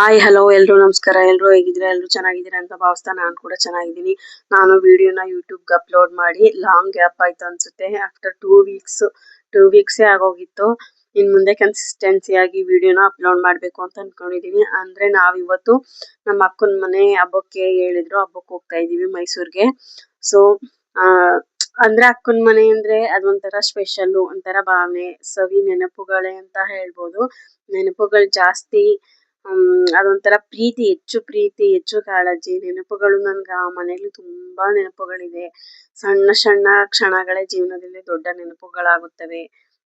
Hi hello ಎಲ್ರು ನಮಸ್ಕಾರ. ಎಲ್ರು ಹೇಗಿದ್ದೀರಾ? ಎಲ್ರು ಚೆನ್ನಾಗಿದ್ದೀರಾ ಅಂತ ಭಾವಿಸ್ತಾ ನಾನು ಕೂಡ ಚೆನ್ನಾಗಿದ್ದೀನಿ. ನಾನು ವಿಡಿಯೋನ ಯೂಟ್ಯೂಬ್ಗೆ ಅಪ್ಲೋಡ್ ಮಾಡಿ ಲಾಂಗ್ ಗ್ಯಾಪ್ ಆಯ್ತು ಅನ್ಸುತ್ತೆ. ಆಫ್ಟರ್ 2 ವೀಕ್ಸೇ ಆಗೋಗಿತ್ತು. ಇನ್ ಮುಂದೆ ಕನ್ಸಿಸ್ಟೆನ್ಸಿ ಆಗಿ ವಿಡಿಯೋನ ಅಪ್ಲೋಡ್ ಮಾಡಬೇಕು ಅಂತ ಅನ್ಕೊಂಡಿದೀನಿ. ಅಂದ್ರೆ ನಾವಿವತ್ತು ನಮ್ಮ ಅಕ್ಕನ ಮನೆ ಹಬ್ಬಕ್ಕೆ ಹೇಳಿದ್ರು, ಹಬ್ಬಕ್ಕೆ ಹೋಗ್ತಾ ಇದೀವಿ ಮೈಸೂರ್ಗೆ. ಸೊ ಅಂದ್ರೆ ಅಕ್ಕನ ಮನೆ ಅಂದ್ರೆ ಅದೊಂಥರ ಸ್ಪೆಷಲ್, ಒಂಥರ ಭಾವನೆ, ಸವಿ ನೆನಪುಗಳೇ ಅಂತ ಹೇಳ್ಬೋದು. ನೆನಪುಗಳು ಜಾಸ್ತಿ. ಅದೊಂಥರ ಪ್ರೀತಿ, ಹೆಚ್ಚು ಕಾಳಜಿ. ನೆನಪುಗಳು ನನ್ಗೆ ಆ ಮನೇಲಿ ತುಂಬಾ ನೆನಪುಗಳಿದೆ. ಸಣ್ಣ ಸಣ್ಣ ಕ್ಷಣಗಳೇ ಜೀವನದಲ್ಲಿ ದೊಡ್ಡ ನೆನಪುಗಳಾಗುತ್ತವೆ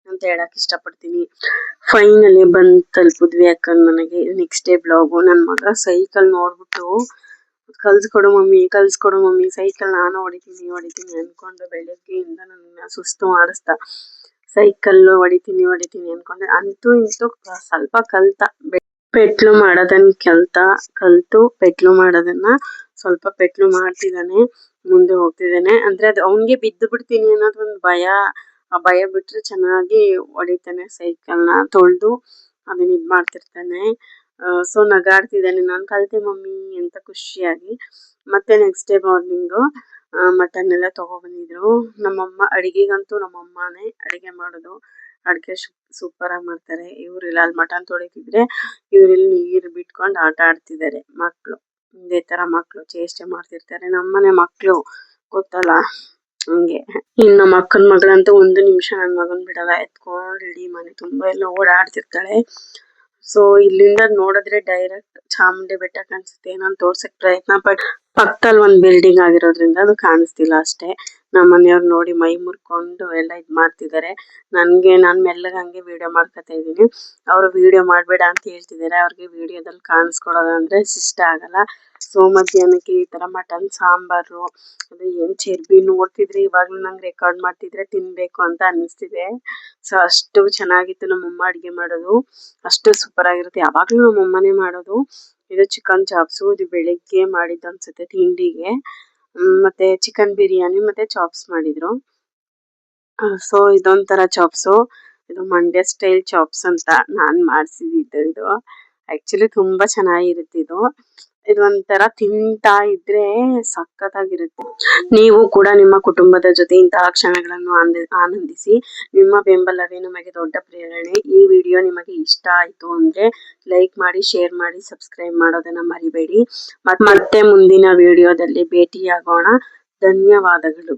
ಅಂತ ಹೇಳಕ್ ಇಷ್ಟಪಡ್ತೀನಿ. ಫೈನಲಿ ಬಂದ್ ತಲುಪಿದ್ವಿ ಅಕ್ಕನ ಮನೆಗೆ. Next day blog. ನನ್ ಮಗ ಸೈಕಲ್ ನೋಡ್ಬಿಟ್ಟು ಕಲ್ಸ್ಕೊಡು ಮಮ್ಮಿ ಸೈಕಲ್ ನಾನು ಹೊಡಿತೀನಿ ಅನ್ಕೊಂಡು ಬೆಳಗ್ಗೆಯಿಂದ ನನ್ನ ಸುಸ್ತು ಮಾಡಿಸ್ತಾ ಸೈಕಲ್ ಹೊಡಿತೀನಿ ಅನ್ಕೊಂಡೆ. ಅಂತೂ ಇಂತೂ ಸ್ವಲ್ಪ ಕಲ್ತ. ಪೆಟ್ಲು ಮಾಡೋದನ್ನ ಕಲ್ತು ಪೆಟ್ಲು ಮಾಡೋದನ್ನ ಸ್ವಲ್ಪ ಪೆಟ್ಲು ಮಾಡ್ತಿದ್ದಾನೆ, ಮುಂದೆ ಹೋಗ್ತಿದ್ದಾನೆ. ಅಂದ್ರೆ ಅದು ಅವನ್ಗೆ ಬಿದ್ದು ಬಿಡ್ತೀನಿ ಅನ್ನೋದೊಂದು ಭಯ. ಆ ಭಯ ಬಿಟ್ರೆ ಚೆನ್ನಾಗಿ ಹೊಡಿತಾನೆ. ಸೈಕಲ್ನ ತೊಳ್ದು ಅದನ್ನ ಮಾಡ್ತಿರ್ತಾನೆ. ಸೊ ನಗಾಡ್ತಿದ್ದಾನೆ, ನಾನು ಕಲ್ತೆ ಮಮ್ಮಿ ಅಂತ ಖುಷಿಯಾಗಿ. ಮತ್ತೆ ನೆಕ್ಸ್ಟ್ ಡೇ ಮಾರ್ನಿಂಗು ಮಟನ್ ಎಲ್ಲ ತಗೊಬಂದಿದ್ರು. ನಮ್ಮಮ್ಮ ಅಡಿಗೆಗಂತೂ ನಮ್ಮಮ್ಮನೇ ಅಡಿಗೆ ಮಾಡೋದು. ಅಡಿಗೆ ಸೂಪರ್ ಆಗಿ ಮಾಡ್ತಾರೆ. ಇವ್ರಿಲ್ಲ, ಅಲ್ಲಿ ಮಟನ್ ತೊಳಿತಿದ್ರೆ ಇವ್ರಿಲ್ಲಿ ನೀರು ಬಿಟ್ಕೊಂಡು ಆಟ ಆಡ್ತಿದ್ದಾರೆ ಮಕ್ಳು. ಇದೇ ತರ ಮಕ್ಳು ಚೇಷ್ಟೆ ಮಾಡ್ತಿರ್ತಾರೆ. ನಮ್ಮನೆ ಮಕ್ಳು ಗೊತ್ತಲ್ಲ, ಹಂಗೆ. ಇನ್ನು ನಮ್ಮ ಅಕ್ಕನ ಮಗಳಂತೂ 1 ನಿಮಿಷ ನನ್ ಮಗನ್ ಬಿಡಲ್ಲ. ಎತ್ಕೊಂಡು ಇಡೀ ಮನೆ ತುಂಬಾ ಎಲ್ಲ ಓಡಾಡ್ತಿರ್ತಾಳೆ. ಸೊ ಇಲ್ಲಿಂದ ನೋಡಿದ್ರೆ ಡೈರೆಕ್ಟ್ ಚಾಮುಂಡಿ ಬೆಟ್ಟ ಕಾಣಿಸುತ್ತೆ. ನಾನು ತೋರ್ಸಕ್ ಪ್ರಯತ್ನ ಪಟ್ಟು ಪಕ್ಕದಲ್ಲಿ ಒಂದ್ ಬಿಲ್ಡಿಂಗ್ ಆಗಿರೋದ್ರಿಂದ ಅದು ಕಾಣಿಸ್ತಿಲ್ಲ ಅಷ್ಟೇ. ನಮ್ಮ ಮನೆಯವ್ರು ನೋಡಿ ಮೈ ಮುರ್ಕೊಂಡು ಎಲ್ಲ ಮಾಡ್ತಿದ್ದಾರೆ. ನಾನ್ ಮೆಲ್ಲಗೆ ಹಂಗೆ ವಿಡಿಯೋ ಮಾಡ್ಕೊತಾ ಇದೀನಿ. ಅವರು ವಿಡಿಯೋ ಮಾಡ್ಬೇಡ ಅಂತ ಹೇಳ್ತಿದ್ದಾರೆ. ಅವ್ರಿಗೆ ವಿಡಿಯೋದಲ್ಲಿ ಕಾಣಿಸ್ಕೊಡೋದು ಅಂದ್ರೆ ಇಷ್ಟ ಆಗಲ್ಲ. ಸೊ ಮಧ್ಯಾಹ್ನಕ್ಕೆ ಈ ತರ ಮಟನ್ ಸಾಂಬಾರು, ಅದು ಏನ್ ಚರ್ಬಿ ನೋಡ್ತಿದ್ರೆ ಇವಾಗ್ಲೂ ನಂಗೆ ರೆಕಾರ್ಡ್ ಮಾಡ್ತಿದ್ರೆ ತಿನ್ಬೇಕು ಅಂತ ಅನಿಸ್ತಿದೆ. ಸೊ ಅಷ್ಟು ಚೆನ್ನಾಗಿತ್ತು ನಮ್ಮಮ್ಮ ಅಡಿಗೆ ಮಾಡೋದು. ಅಷ್ಟು ಸೂಪರ್ ಆಗಿರುತ್ತೆ. ಯಾವಾಗ್ಲೂ ನಮ್ಮಮ್ಮನೇ ಮಾಡೋದು. ಇದು ಚಿಕನ್ ಚಾಪ್ಸು. ಇದು ಬೆಳಿಗ್ಗೆ ಮಾಡಿದ್ದು ಅನ್ಸುತ್ತೆ ತಿಂಡಿಗೆ. ಮತ್ತೆ ಚಿಕನ್ ಬಿರಿಯಾನಿ ಮತ್ತೆ ಚಾಪ್ಸ್ ಮಾಡಿದ್ರು. ಸೊ ಇದೊಂಥರ ಚಾಪ್ಸು. ಇದು ಮಂಡ್ಯ ಸ್ಟೈಲ್ ಚಾಪ್ಸ್ ಅಂತ ನಾನ್ ಮಾಡ್ಸಿದ್ದು. ಇದು ಆಕ್ಚುಲಿ ತುಂಬಾ ಚೆನ್ನಾಗಿರುತ್ತೆ. ಇದು ಒಂಥರ ತಿಂತಾ ಇದ್ರೆ ಸಖತ್ತಾಗಿರುತ್ತೆ. ನೀವು ಕೂಡ ನಿಮ್ಮ ಕುಟುಂಬದ ಜೊತೆ ಇಂತಹ ಕ್ಷಣಗಳನ್ನು ಆನಂದಿಸಿ. ನಿಮ್ಮ ಬೆಂಬಲವೇ ನಮಗೆ ದೊಡ್ಡ ಪ್ರೇರಣೆ. ಈ ವಿಡಿಯೋ ನಿಮಗೆ ಇಷ್ಟ ಆಯ್ತು ಅಂದ್ರೆ ಲೈಕ್ ಮಾಡಿ, ಶೇರ್ ಮಾಡಿ, ಸಬ್ಸ್ಕ್ರೈಬ್ ಮಾಡೋದನ್ನ ಮರಿಬೇಡಿ. ಮತ್ತೆ ಮುಂದಿನ ವಿಡಿಯೋದಲ್ಲಿ ಭೇಟಿಯಾಗೋಣ. ಧನ್ಯವಾದಗಳು.